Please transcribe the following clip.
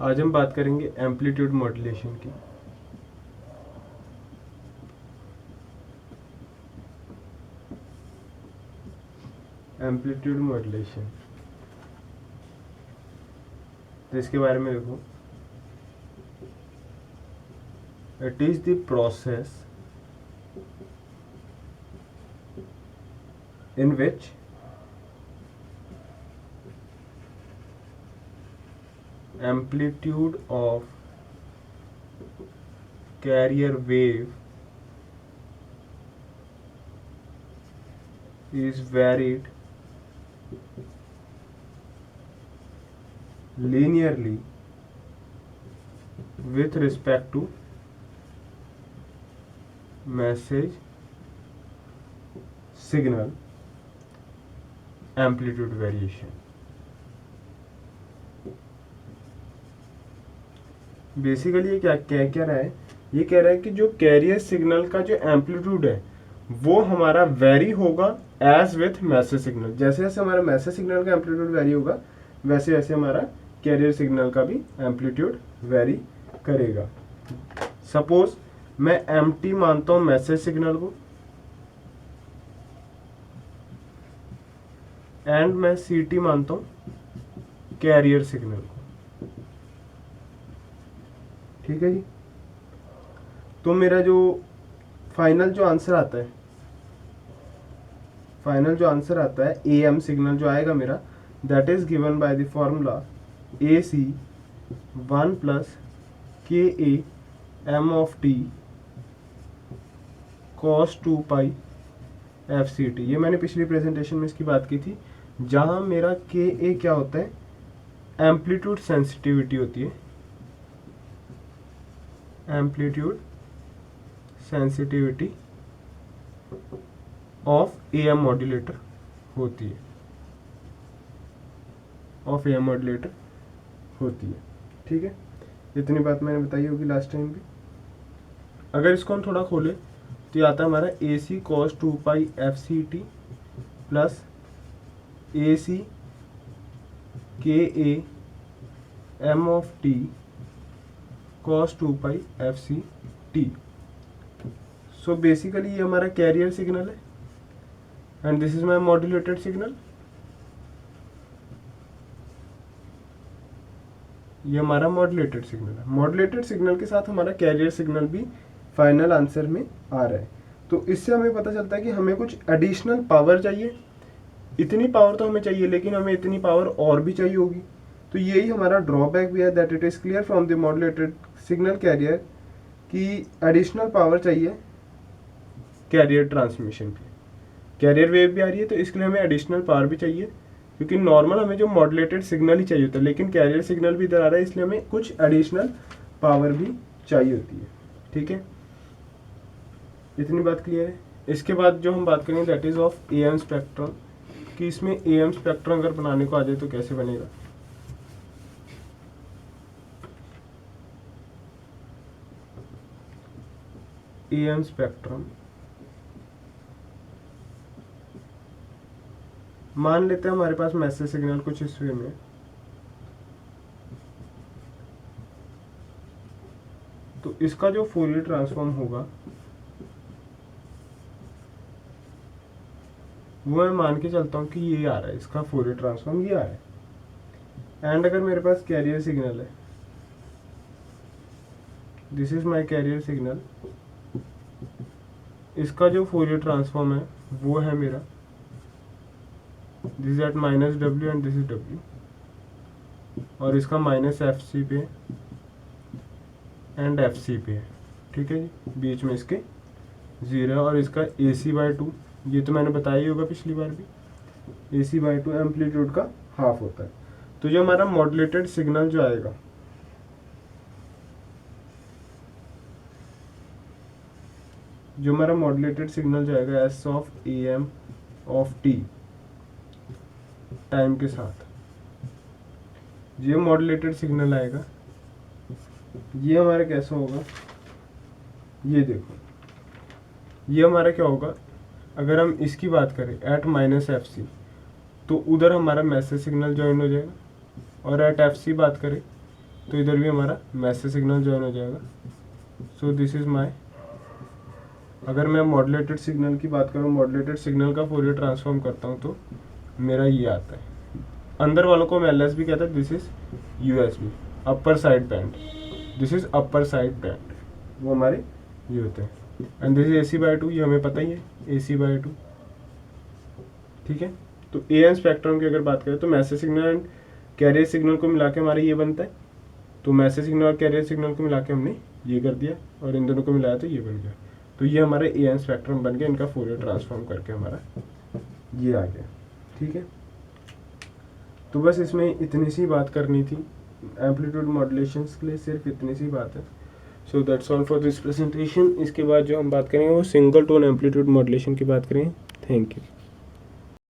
आज हम बात करेंगे एम्पलीट्यूड मॉड्यूलेशन की। एम्पलीट्यूड मॉड्यूलेशन, तो इसके बारे में देखो, it is the process in which amplitude of carrier wave is varied linearly with respect to message signal amplitude variation। Basically ये क्या कह रहा है, ये कह रहा है कि जो कैरियर सिग्नल का जो एम्पलीट्यूड है वो हमारा वेरी होगा एज विथ मैसेज सिग्नल। जैसे जैसे हमारा मैसेज सिग्नल का एम्पलीट्यूड वेरी होगा वैसे वैसे हमारा कैरियर सिग्नल का भी एम्पलीट्यूड वेरी करेगा। सपोज मैं एम्प्टी मानता हूँ मैसेज सिग्नल को एंड मैं सीटी मानता हूं कैरियर सिग्नल को। ठीक है जी। तो मेरा जो फाइनल जो आंसर आता है एएम सिग्नल जो आएगा मेरा, that is given by the formula AC 1 plus KA M of T cos 2 pi FCT। ये मैंने पिछली प्रेजेंटेशन में इसकी बात की थी, जहां मेरा KA क्या होता है, एम्पलीट्यूड सेंसिटिविटी होती है, amplitude sensitivity of AM modulator होती है, ठीक है। इतनी बात मैंने बताई होगी लास्ट टाइम भी। अगर इसको हम थोड़ा खोले तो ये आता है हमारा AC cos 2 pi FCT plus AC KA M of T cos 2 pi FCT। So basically ये हमारा कैरियर सिग्नल है and this is my modulated signal. ये हमारा मॉड्यूलेटेड सिग्नल है। मॉड्यूलेटेड सिग्नल के साथ हमारा कैरियर सिग्नल भी फाइनल आंसर में आ रहा है। तो इससे हमें पता चलता है कि हमें कुछ एडिशनल पावर चाहिए। इतनी पावर तो हमें चाहिए, लेकिन हमें इतनी पावर और भी चाहिए होगी। तो यही हमारा ड्रॉबैक भी है, that it is clear from the modulated signal carrier कि एडिशनल पावर चाहिए कैरियर ट्रांसमिशन पे। कैरियर वेव भी आ रही है तो इसके लिए हमें एडिशनल पावर भी चाहिए, क्योंकि नॉर्मल हमें जो मॉड्यूलेटेड सिग्नल ही चाहिए होता है, लेकिन कैरियर सिग्नल भी इधर आ रहा है, इसलिए हमें कुछ एडिशनल पावर भी चाहिए होती है। ठीक है, इतनी बात क्लियर है। इसके बाद जो हम बात करेंगे that is of AM spectrum, कि इसमें AM स्पेक्ट्रम अगर बनाने को आ जाए तो कैसे बनेगा। AM स्पेक्ट्रम मान लेते हैं हमारे पास मैसेज सिग्नल कुछ इस वे में, तो इसका जो फोरियर ट्रांसफॉर्म होगा वो मैं मान के चलता हूँ कि ये आ रहा है, इसका फोरियर ट्रांसफॉर्म ये आ रहा है। एंड अगर मेरे पास कैरियर सिग्नल है, this is my carrier signal, इसका जो फोरियर ट्रांसफॉर्म है वो है मेरा this is at -W and this is W, और इसका -FC पे एंड FC पे है। ठीक है जी, बीच में इसके 0 और इसका AC/2, ये तो मैंने बताया ही होगा पिछली बार भी, AC/2 एम्पलीट्यूड का हाफ होता है। तो जो हमारा मॉड्यूलेटेड सिग्नल जो आएगा, S of AM of T time के साथ, ये मॉड्यूलेटेड सिग्नल आएगा, ये हमारा कैसा होगा, ये देखो, ये हमारा क्या होगा, अगर हम इसकी बात करें एट -FC तो उधर हमारा मैसेज सिग्नल ज्वाइन हो जाएगा, और एट FC बात करें तो इधर भी हमारा मैसेज सिग्नल ज्वाइन हो जाएगा। सो दिस इज माय, अगर मैं मॉड्यूलेटेड सिग्नल की बात करूँ, मॉड्यूलेटेड सिग्नल का फोरियर ट्रांसफॉर्म करता हूँ तो मेरा ये आता है। अंदर वालों को हम LS भी कहते हैं, this is USB, upper side band, this is upper side band, वो हमारे ये होते हैं। एंड दिस इज AC/2, ये हमें पता ही है, AC/2, ठीक है। तो AM स्पेक्ट्रम की अगर बात करें तो message signal and carrier signal को मिला के हमारा ये बनता है। तो मैसेज सिग्नल और कैरियर सिग्नल को मिला के हमने ये कर दिया, और इन दोनों को मिलाया तो ये बन गया। तो ये हमारे AM स्पेक्ट्रम बन गया, इनका फोरियर ट्रांसफॉर्म करके हमारा ये आ गया, ठीक है। तो बस इसमें इतनी सी बात करनी थी, एम्पलीट्यूड मॉड्यूलेशंस के लिए सिर्फ इतनी सी बात है। So that's all for this presentation. इसके बाद जो हम बात करेंगे वो सिंगल टोन एम्पलीट्यूड मॉड्यूलेशन की बात करेंगे। Thank you.